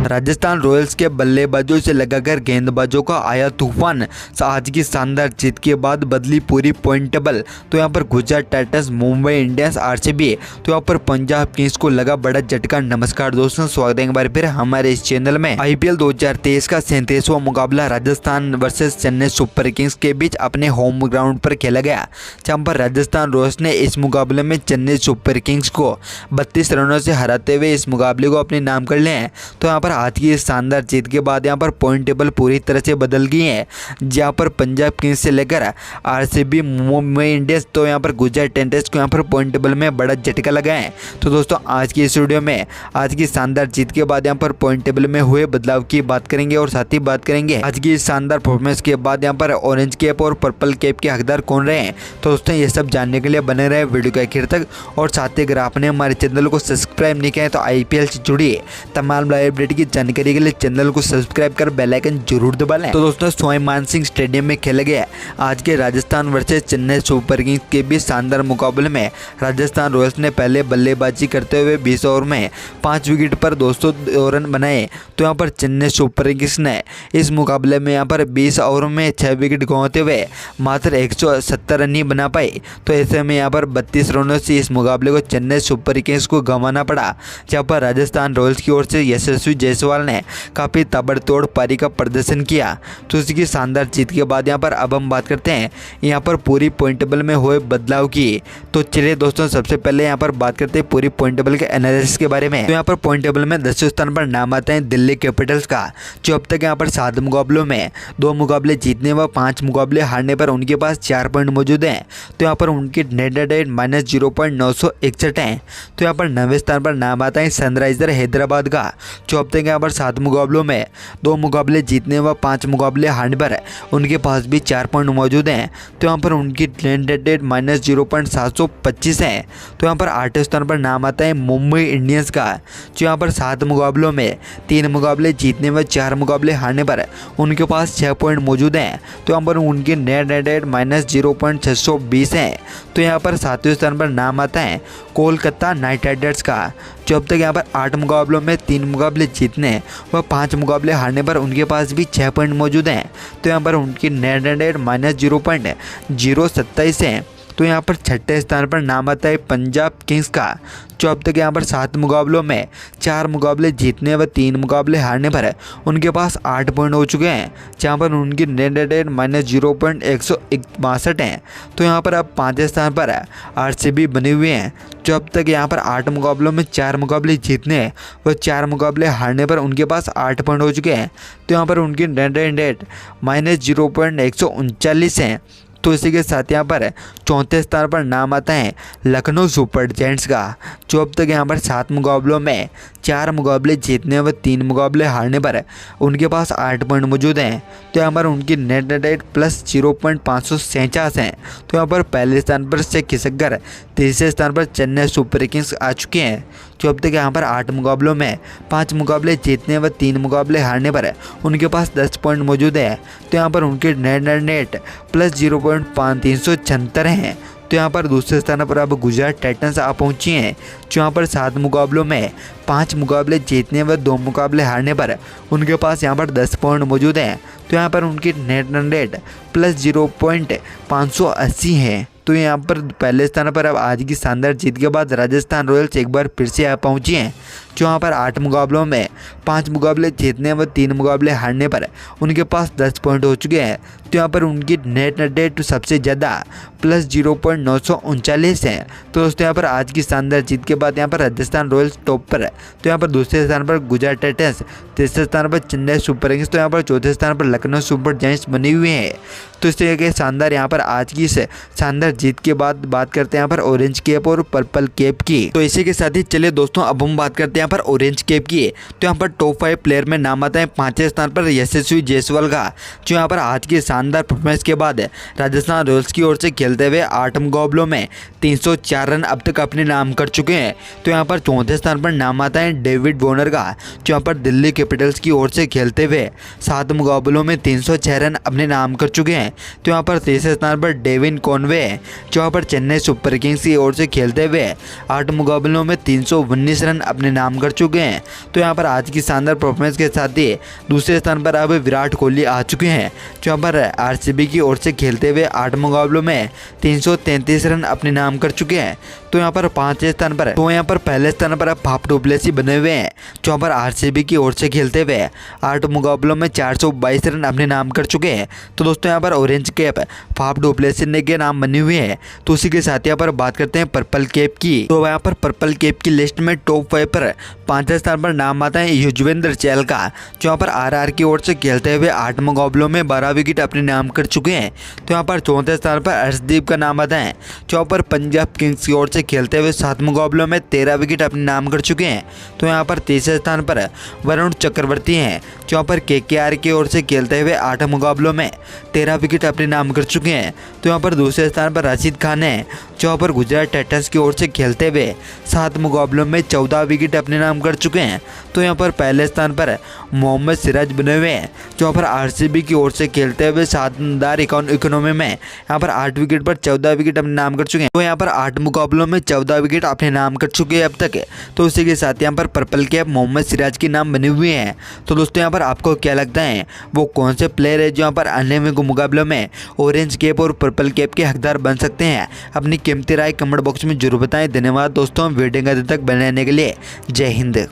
Rajasthan Royals के बल्लेबाजों से लगाकर गेंदबाजों का आया तूफान। आज की शानदार जीत के बाद बदली पूरी पॉइंट टेबल। तो यहाँ पर Gujarat Titans, Mumbai Indians, RCB, तो यहाँ पर पंजाब किंग्स को लगा बड़ा झटका। नमस्कार दोस्तों, स्वागत है एक बार फिर हमारे इस चैनल में। आईपीएल 2023 का 37वां मुकाबला Rajasthan versus Chennai super Kings के बीच अपने होम ग्राउंड पर खेला गया, जहाँ पर राजस्थान रॉयल्स ने इस मुकाबले में चेन्नई सुपर किंग्स को 32 रनों से हराते हुए इस मुकाबले को अपने नाम कर लिया है। तो यहाँ पर आज की इस शानदार जीत के बाद यहाँ पर पॉइंट टेबल पूरी तरह से बदल गई है, जहाँ पर पंजाब किंग्स से लेकर आरसीबी, मुंबई इंडियंस, तो यहाँ पर गुजरात टाइटंस को यहाँ पर पॉइंट टेबल में बड़ा झटका लगा है। तो दोस्तों आज की इस वीडियो में आज की शानदार जीत के बाद यहाँ पर पॉइंट टेबल में हुए बदलाव की बात करेंगे और साथ ही बात करेंगे आज की इस शानदार परफॉर्मेंस के बाद यहाँ पर ऑरेंज कैप और पर्पल कैप के हकदार कौन रहे हैं। तो दोस्तों ये सब जानने के लिए बने रहे वीडियो के आखिर तक। और साथ ही अगर आपने हमारे चैनल को सब्सक्राइब नहीं किया है तो आईपीएल से जुड़ी तमाम लाइव अपडेट की जानकारी के लिए चैनल को सब्सक्राइब कर बेल आइकन जरूर दबा लें। तो दोस्तों स्वामी मानसिंह स्टेडियम में खेला गया आज के Rajasthan versus Chennai super Kings के बीच शानदार मुकाबले में राजस्थान रॉयल्स ने पहले बल्लेबाजी करते हुए 20 ओवर में 5 विकेट पर 202 रन बनाए। तो यहाँ पर चेन्नई सुपर किंग्स ने इस मुकाबले में यहाँ पर 20 ओवर में 6 विकेट गंवाते हुए मात्र 170 रन ही बना पाए। तो ऐसे में यहाँ पर 32 रनों से इस मुकाबले को चेन्नई सुपर किंग्स को गंवाना पड़ा, जहाँ पर राजस्थान रॉयल्स की ओर से यशस्वी जायसवाल ने काफ़ी ताबड़तोड़ पारी का प्रदर्शन किया। तो इसकी शानदार जीत के बाद यहाँ पर अब हम बात करते हैं यहाँ पर पूरी पॉइंट टेबल में हुए बदलाव की। तो चलिए दोस्तों सबसे पहले यहाँ पर बात करते हैं पूरी पॉइंट टेबल के एनालिसिस के बारे में। तो यहाँ पर पॉइंट टेबल में 10वें स्थान पर नाम आता है दिल्ली कैपिटल्स का, जो अब तक यहाँ पर 7 मुकाबलों में 2 मुकाबले जीतने व 5 मुकाबले हारने पर उनके पास 4 पॉइंट मौजूद हैं। तो यहाँ पर उनकी नेट रेट -0.961 है। तो यहाँ पर 9वें स्थान पर नाम आता है सनराइजर हैदराबाद का, जो अब तक यहाँ पर 7 मुकाबलों में 2 मुकाबले जीतने व 5 मुकाबले हारने पर उनके पास भी 4 पॉइंट मौजूद हैं। तो यहाँ पर उनकी नेट रेट -0.725 है। तो यहाँ पर 8वें स्थान पर नाम आता है मुंबई इंडियंस का, जो यहाँ पर 7 मुकाबलों में 3 मुकाबले जीतने व 4 मुकाबले हारने पर उनके पास 6 पॉइंट मौजूद हैं। तो यहाँ पर उनकी नेट रेट -0.620 है। तो यहाँ पर 7वें स्थान पर नाम आता है कोलकाता नाइट राइडर्स का, जो अब तक यहाँ पर 8 मुकाबलों में 3 मुकाबले जीतने व 5 मुकाबले हारने पर उनके पास भी 6 पॉइंट मौजूद हैं। तो यहाँ पर उनकी नेट रेट -0.027 है। तो यहाँ पर 6ठे स्थान पर नाम आता है पंजाब किंग्स का, जो अब तक यहाँ पर 7 मुकाबलों में 4 मुकाबले जीतने व 3 मुकाबले हारने पर उनके पास 8 पॉइंट हो चुके हैं, जहाँ पर उनकी नेट रेट -0.162 है। तो यहाँ पर अब 5वें स्थान पर आरसीबी बने हुए हैं, जो अब तक यहाँ पर 8 मुकाबलों में 4 मुकाबले जीतने व 4 मुकाबले हारने पर उनके पास 8 पॉइंट हो चुके हैं। तो यहाँ पर उनकी नेट रेट -0.139 है। तो इसी के साथ यहाँ पर 4थे स्थान पर नाम आता है लखनऊ सुपर जायंट्स का, जो अब तक यहाँ पर 7 मुकाबलों में 4 मुकाबले जीतने व 3 मुकाबले हारने पर उनके पास 8 पॉइंट मौजूद हैं। तो यहाँ पर उनकी नेट रेट +0.547 है। तो यहाँ पर पहले स्थान पर से खिसक कर तीसरे स्थान पर चेन्नई सुपर किंग्स आ चुके हैं, जो अब तक यहाँ पर 8 मुकाबलों में 5 मुकाबले जीतने व 3 मुकाबले हारने पर उनके पास 10 पॉइंट मौजूद है। तो यहाँ पर उनकी नेट +0.376 हैं। तो यहाँ पर दूसरे स्थान पर अब गुजरात टाइटंस आ पहुँची हैं, जो यहाँ पर 7 मुकाबलों में 5 मुकाबले जीतने व 2 मुकाबले हारने पर उनके पास यहाँ पर 10 पॉइंट मौजूद हैं। तो यहाँ पर उनकी नेट रेट +0.580 है। तो यहाँ पर पहले स्थान पर अब आज की शानदार जीत के बाद राजस्थान रॉयल्स एक बार फिर से आ पहुँची हैं, जो यहाँ पर 8 मुकाबलों में 5 मुकाबले जीतने व 3 मुकाबले हारने पर उनके पास 10 पॉइंट हो चुके हैं। तो यहाँ पर उनकी नेट रेट सबसे ज़्यादा +0.939 है। तो दोस्तों यहाँ पर आज की शानदार जीत के बाद यहाँ पर राजस्थान रॉयल्स टॉप पर है। तो यहाँ पर दूसरे स्थान पर गुजरात टाइटंस, तीसरे स्थान पर चेन्नई सुपर किंग्स, तो यहाँ पर चौथे स्थान पर लखनऊ सुपर जायंट्स बने हुए हैं। तो इस तरह के शानदार यहाँ पर आज की इस शानदार जीत के बाद बात करते हैं यहाँ पर ऑरेंज कैप और पर्पल कैप की। तो इसी के साथ ही चलिए दोस्तों अब हम बात करते हैं यहाँ पर ऑरेंज कैप की। तो यहाँ पर टॉप 5 प्लेयर में नाम आता है 5वें स्थान पर यशस्वी जायसवाल का, जो यहाँ पर आज की शानदार परफॉर्मेंस के बाद राजस्थान रॉयल्स की ओर से खेलते हुए 8 मुकाबलों में 304 रन अब तक अपने नाम कर चुके हैं। तो यहाँ पर 4थे स्थान पर नाम आता है डेविड वॉर्नर का, जो यहाँ पर दिल्ली कैपिटल्स की ओर से खेलते हुए 7 मुकाबलों में 306 रन अपने नाम कर चुके हैं। तो यहाँ पर तीसरे स्थान पर डेविन कॉनवे, जो यहाँ पर चेन्नई सुपर किंग्स की ओर से खेलते हुए 8 मुकाबलों में 319 रन अपने नाम नाम कर चुके हैं। तो यहाँ पर आज की शानदार परफॉर्मेंस के साथ ही दूसरे स्थान पर अब विराट कोहली आ चुके हैं, जो यहाँ पर आरसीबी की ओर से खेलते हुए 8 मुकाबलों में 333 रन अपने नाम कर चुके हैं। तो यहाँ पर पांचवें स्थान पर पहले स्थान पर अब फाफ डु प्लेसी बने हुए हैं, जो यहाँ पर आरसीबी की ओर से खेलते हुए 8 मुकाबलों में 422 रन अपने नाम कर चुके हैं। तो दोस्तों यहाँ पर orange cap Faf du Plessis ने के नाम बनी हुई है। तो उसी के साथ यहाँ पर बात करते हैं पर्पल कैप की। तो यहाँ पर पर्पल कैप की लिस्ट में टॉप 5 पर 5वें स्थान पर नाम आता है युजवेंद्र चहल का, जो यहाँ पर आरआर की ओर से खेलते हुए 8 मुकाबलों में 12 विकेट अपने नाम कर चुके हैं। तो यहाँ पर चौथे स्थान पर अर्शदीप का नाम आता है, जो यहाँ पर पंजाब किंग्स की ओर से खेलते हुए 7 मुकाबलों में 13 विकेट अपने नाम कर चुके हैं। तो यहाँ पर तीसरे स्थान पर वरुण चक्रवर्ती हैं, जो यहाँ पर केकेआर की ओर से खेलते हुए 8 मुकाबलों में 13 विकेट अपने नाम कर चुके हैं। तो यहाँ पर दूसरे स्थान पर राशिद खान है, जो यहाँ पर गुजरात टाइटंस की ओर से खेलते हुए 7 मुकाबलों में 14 विकेट अपने नाम कर चुके हैं। तो यहाँ पर पहले स्थान पर मोहम्मद सिराज बने हुए हैं, जो यहाँ पर आरसीबी की ओर से खेलते हुए शानदार इकोनॉमी में यहाँ पर 8 विकेट पर 14 विकेट अपने नाम कर चुके हैं। तो यहाँ पर 8 मुकाबलों में 14 विकेट अपने नाम कर चुके हैं अब तक। तो उसी के साथ यहाँ पर पर्पल कैप मोहम्मद सिराज की नाम बने हुए हैं। तो दोस्तों यहाँ पर आपको क्या लगता है वो कौन से प्लेयर है जो यहाँ पर आने वाले मुकाबलों में ऑरेंज कैप और पर्पल कैप के हकदार बन सकते हैं? अपनी कीमती राय कमेंट बॉक्स में जरूर बताएं। धन्यवाद दोस्तों, वीडियो के अंत तक बने रहने के लिए। जय हिंद।